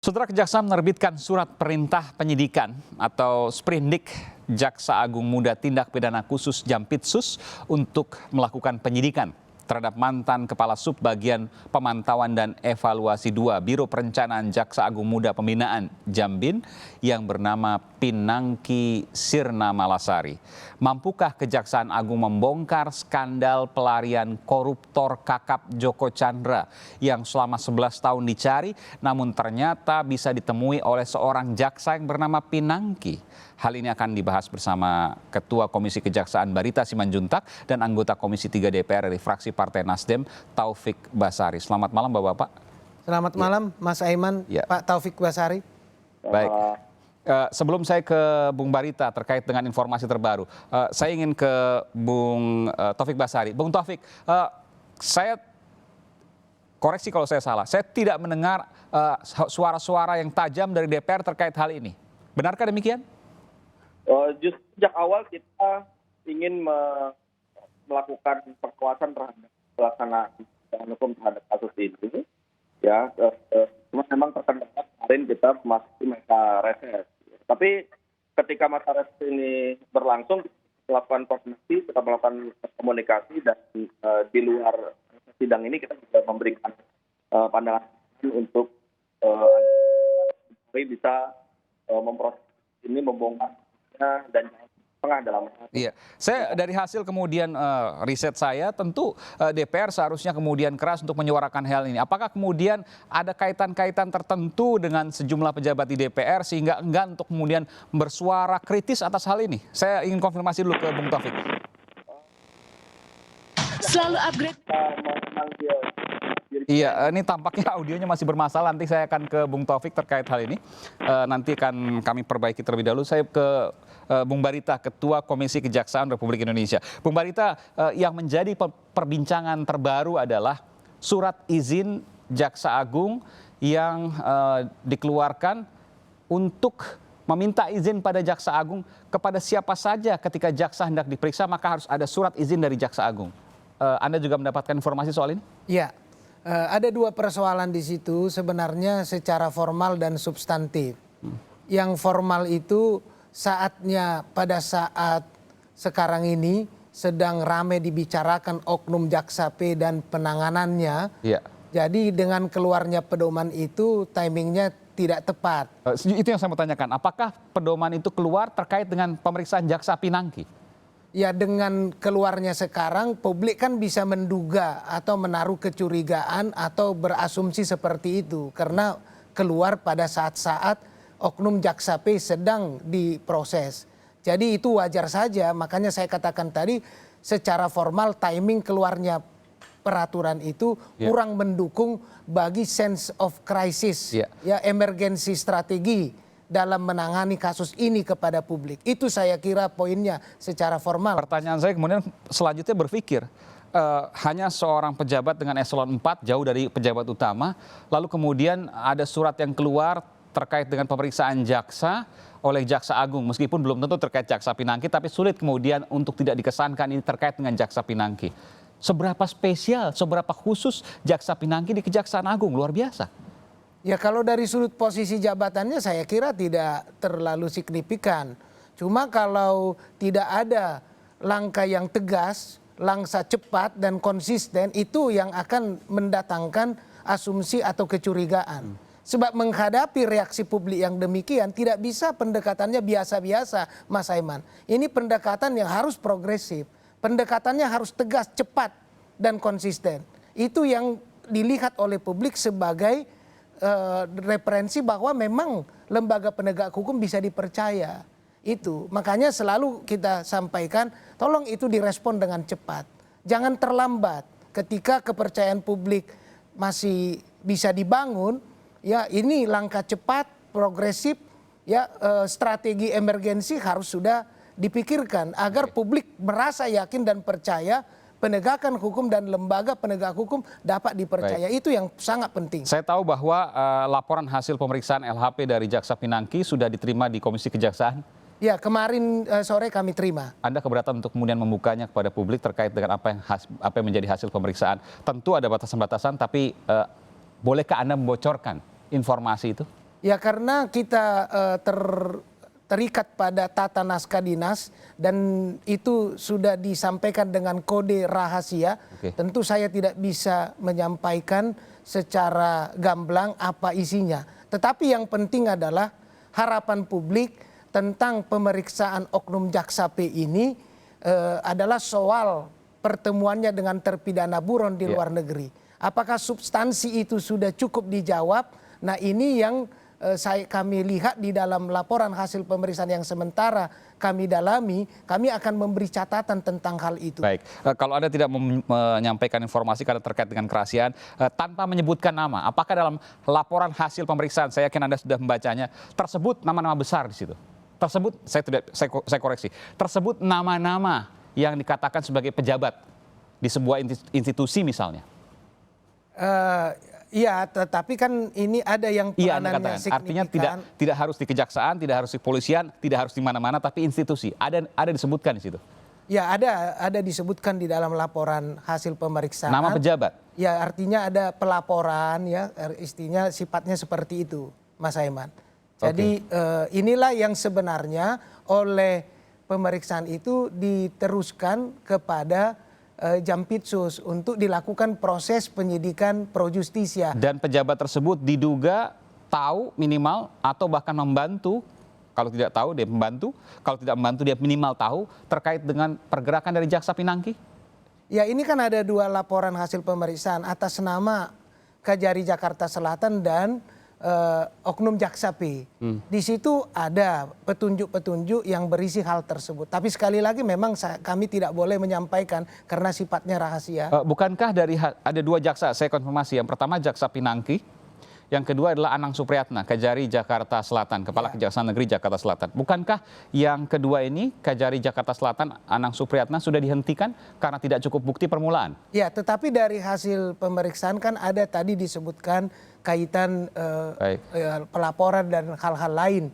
Saudara, Kejaksaan menerbitkan surat perintah penyidikan atau sprindik Jaksa Agung Muda Tindak Pidana Khusus Jampitsus untuk melakukan penyidikan terhadap mantan Kepala Subbagian Pemantauan dan Evaluasi 2 Biro Perencanaan Jaksa Agung Muda Pembinaan Jambin yang bernama Pinangki Sirna Malasari. Mampukah Kejaksaan Agung membongkar skandal pelarian koruptor kakap Joko Chandra yang selama 11 tahun dicari namun ternyata bisa ditemui oleh seorang jaksa yang bernama Pinangki? Hal ini akan dibahas bersama Ketua Komisi Kejaksaan Barita Simanjuntak dan anggota Komisi 3 DPR dari fraksi Partai Nasdem, Taufik Basari. Selamat malam Bapak-Bapak. Selamat malam Mas Aiman, Pak Taufik Basari. Baik. Sebelum saya ke Bung Barita terkait dengan informasi terbaru, saya ingin ke Bung Taufik Basari. Bung Taufik, saya koreksi kalau saya salah. Saya tidak mendengar suara-suara yang tajam dari DPR terkait hal ini. Benarkah demikian? Justru sejak awal kita ingin melakukan pengawasan terhadap pelaksanaan hukum terhadap kasus ini. Ya, cuma memang terkendala kemarin kita masih masa reses. Tapi ketika masa reses ini berlangsung, kita melakukan koordinasi, kita melakukan komunikasi, dan di luar sidang ini kita juga memberikan pandangan untuk bisa memproses ini, membongkar dan tengah dalam. Iya, saya dari hasil kemudian riset saya, tentu DPR seharusnya kemudian keras untuk menyuarakan hal ini. Apakah kemudian ada kaitan-kaitan tertentu dengan sejumlah pejabat di DPR sehingga enggan untuk kemudian bersuara kritis atas hal ini? Saya ingin konfirmasi dulu ke Bung Taufik. Selalu upgrade. Iya, ini tampaknya audionya masih bermasalah. Nanti saya akan ke Bung Taufik terkait hal ini. Nanti akan kami perbaiki terlebih dahulu. Saya ke Bung Barita, Ketua Komisi Kejaksaan Republik Indonesia. Bung Barita, yang menjadi perbincangan terbaru adalah surat izin Jaksa Agung yang dikeluarkan untuk meminta izin pada Jaksa Agung kepada siapa saja ketika jaksa hendak diperiksa, maka harus ada surat izin dari Jaksa Agung. Anda juga mendapatkan informasi soal ini? Ya, ada dua persoalan di situ sebenarnya secara formal dan substantif. Yang formal itu saatnya pada saat sekarang ini sedang ramai dibicarakan oknum Jaksa P dan penanganannya. Ya. Jadi dengan keluarnya pedoman itu timingnya tidak tepat. Itu yang saya mau tanyakan. Apakah pedoman itu keluar terkait dengan pemeriksaan Jaksa Pinangki? Ya, dengan keluarnya sekarang publik kan bisa menduga atau menaruh kecurigaan atau berasumsi seperti itu. Karena keluar pada saat-saat oknum Jaksa P sedang diproses. Jadi itu wajar saja, makanya saya katakan tadi secara formal timing keluarnya peraturan itu kurang mendukung bagi sense of crisis, ya emergensi strategi dalam menangani kasus ini kepada publik. Itu saya kira poinnya secara formal. Pertanyaan saya kemudian selanjutnya berpikir, hanya seorang pejabat dengan eselon 4 jauh dari pejabat utama, lalu kemudian ada surat yang keluar terkait dengan pemeriksaan jaksa oleh Jaksa Agung, meskipun belum tentu terkait Jaksa Pinangki, tapi sulit kemudian untuk tidak dikesankan ini terkait dengan Jaksa Pinangki. Seberapa spesial, seberapa khusus Jaksa Pinangki di Kejaksaan Agung? Luar biasa. Ya, kalau dari sudut posisi jabatannya saya kira tidak terlalu signifikan. Cuma kalau tidak ada langkah yang tegas, langkah cepat dan konsisten, itu yang akan mendatangkan asumsi atau kecurigaan. Sebab menghadapi reaksi publik yang demikian tidak bisa pendekatannya biasa-biasa, Mas Aiman. Ini pendekatan yang harus progresif. Pendekatannya harus tegas, cepat dan konsisten. Itu yang dilihat oleh publik sebagai referensi bahwa memang lembaga penegak hukum bisa dipercaya. Itu makanya selalu kita sampaikan, tolong itu direspon dengan cepat, jangan terlambat. Ketika kepercayaan publik masih bisa dibangun, ya ini langkah cepat, progresif, ya strategi emergensi harus sudah dipikirkan agar publik merasa yakin dan percaya penegakan hukum dan lembaga penegak hukum dapat dipercaya. Itu yang sangat penting. Saya tahu bahwa laporan hasil pemeriksaan LHP dari Jaksa Pinangki sudah diterima di Komisi Kejaksaan. Ya, kemarin sore kami terima. Anda keberatan untuk kemudian membukanya kepada publik terkait dengan apa yang menjadi hasil pemeriksaan? Tentu ada batasan-batasan, tapi bolehkah Anda membocorkan informasi itu? Ya karena kita terikat pada tata naskah dinas dan itu sudah disampaikan dengan kode rahasia. Oke. Tentu saya tidak bisa menyampaikan secara gamblang apa isinya. Tetapi yang penting adalah harapan publik tentang pemeriksaan oknum Jaksa P ini adalah soal pertemuannya dengan terpidana buron di luar negeri. Apakah substansi itu sudah cukup dijawab? Nah ini yang kami lihat di dalam laporan hasil pemeriksaan yang sementara kami dalami, kami akan memberi catatan tentang hal itu. Baik, kalau Anda tidak menyampaikan informasi karena terkait dengan kerahasiaan tanpa menyebutkan nama, apakah dalam laporan hasil pemeriksaan, saya yakin Anda sudah membacanya, tersebut nama-nama besar di situ? Tersebut, saya koreksi, tersebut nama-nama yang dikatakan sebagai pejabat di sebuah institusi misalnya? Iya, tetapi kan ini ada yang peranannya signifikan. Artinya tidak harus di kejaksaan, tidak harus di kepolisian, tidak harus di mana-mana, tapi institusi. Ada disebutkan di situ. Ya, ada disebutkan di dalam laporan hasil pemeriksaan. Nama pejabat. Ya, artinya ada pelaporan ya, istinya sifatnya seperti itu, Mas Aiman. Jadi inilah yang sebenarnya oleh pemeriksaan itu diteruskan kepada Jampitsus untuk dilakukan proses penyidikan pro justisia. Dan pejabat tersebut diduga tahu minimal atau bahkan membantu, kalau tidak tahu dia membantu, kalau tidak membantu dia minimal tahu terkait dengan pergerakan dari Jaksa Pinangki? Ya ini kan ada 2 laporan hasil pemeriksaan atas nama Kajari Jakarta Selatan dan oknum Jaksa P. Di situ ada petunjuk-petunjuk yang berisi hal tersebut. Tapi sekali lagi memang kami tidak boleh menyampaikan karena sifatnya rahasia. Bukankah ada 2 jaksa, saya konfirmasi. Yang pertama Jaksa Pinangki, yang kedua adalah Anang Supriyatna, Kajari Jakarta Selatan, Kepala Kejaksaan Negeri Jakarta Selatan. Bukankah yang kedua ini, Kajari Jakarta Selatan, Anang Supriyatna sudah dihentikan karena tidak cukup bukti permulaan? Ya, tetapi dari hasil pemeriksaan kan ada tadi disebutkan kaitan pelaporan dan hal-hal lain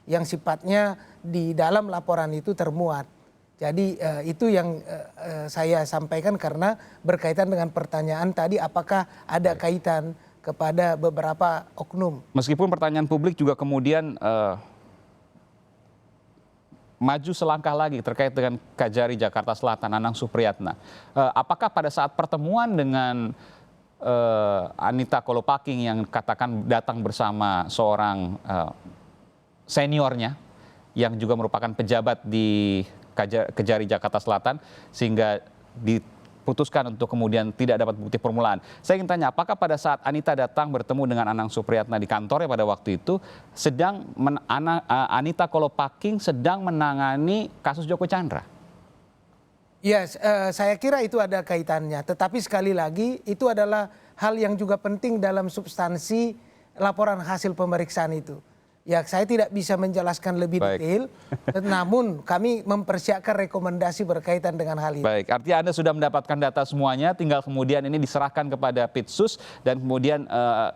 yang sifatnya di dalam laporan itu termuat. Jadi itu yang saya sampaikan karena berkaitan dengan pertanyaan tadi apakah ada kaitan kepada beberapa oknum. Meskipun pertanyaan publik juga kemudian maju selangkah lagi terkait dengan Kajari Jakarta Selatan, Anang Supriyatna. Apakah pada saat pertemuan dengan Anita Kolopaking yang katakan datang bersama seorang seniornya yang juga merupakan pejabat di Kejari Jakarta Selatan sehingga diputuskan untuk kemudian tidak dapat bukti permulaan. Saya ingin tanya, apakah pada saat Anita datang bertemu dengan Anang Supriyatna di kantornya pada waktu itu Anita Kolopaking sedang menangani kasus Joko Chandra? Ya, saya kira itu ada kaitannya. Tetapi sekali lagi itu adalah hal yang juga penting dalam substansi laporan hasil pemeriksaan itu. Ya, saya tidak bisa menjelaskan lebih detail, namun kami mempersiapkan rekomendasi berkaitan dengan hal itu. Baik, artinya Anda sudah mendapatkan data semuanya, tinggal kemudian ini diserahkan kepada Pitsus dan kemudian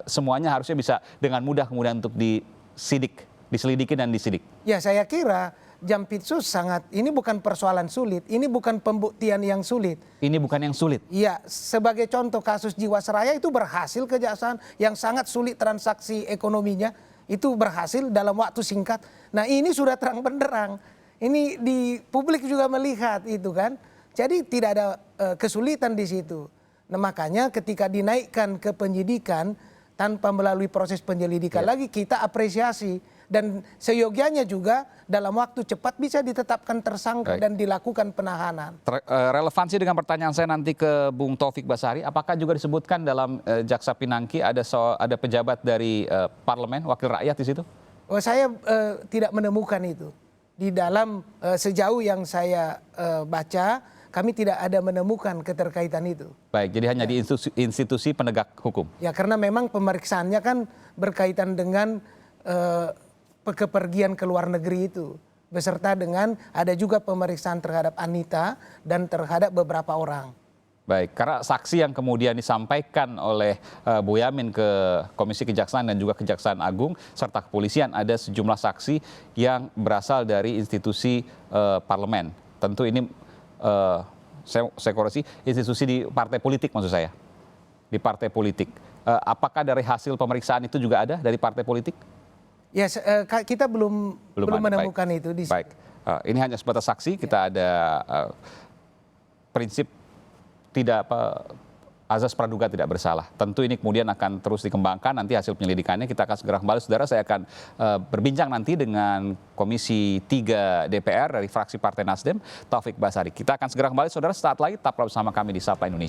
semuanya harusnya bisa dengan mudah kemudian untuk diselidiki dan disidik. Ya, saya kira Jampitsus ini bukan persoalan sulit, ini bukan pembuktian yang sulit. Ini bukan yang sulit? Iya, sebagai contoh kasus Jiwasraya itu berhasil kejaksaan yang sangat sulit transaksi ekonominya, itu berhasil dalam waktu singkat. Nah ini sudah terang benderang, ini di publik juga melihat itu kan. Jadi tidak ada kesulitan di situ. Nah makanya ketika dinaikkan ke penyidikan tanpa melalui proses penyelidikan lagi kita apresiasi. Dan seyogianya juga dalam waktu cepat bisa ditetapkan tersangka dan dilakukan penahanan. Relevansi dengan pertanyaan saya nanti ke Bung Taufik Basari, apakah juga disebutkan dalam Jaksa Pinangki ada pejabat dari parlemen, wakil rakyat di situ? Saya tidak menemukan itu. Di dalam sejauh yang saya baca, kami tidak ada menemukan keterkaitan itu. Baik, jadi hanya di institusi penegak hukum? Ya, karena memang pemeriksaannya kan berkaitan dengan kepergian ke luar negeri itu. Beserta dengan ada juga pemeriksaan terhadap Anita dan terhadap beberapa orang. Baik, karena saksi yang kemudian disampaikan oleh Boyamin ke Komisi Kejaksaan dan juga Kejaksaan Agung serta kepolisian ada sejumlah saksi yang berasal dari institusi parlemen. Tentu ini saya koreksi, institusi di partai politik maksud saya. Di partai politik. Apakah dari hasil pemeriksaan itu juga ada dari partai politik? Ya, kita belum Belum ada, menemukan itu di sini. Baik, ini hanya sebatas saksi. Kita ada prinsip tidak azas praduga tidak bersalah. Tentu ini kemudian akan terus dikembangkan. Nanti hasil penyelidikannya kita akan segera kembali. Saudara, saya akan berbincang nanti dengan Komisi 3 DPR dari fraksi Partai Nasdem, Taufik Basari. Kita akan segera kembali, saudara, sesaat lagi. Tetaplah bersama kami di Sapa Indonesia.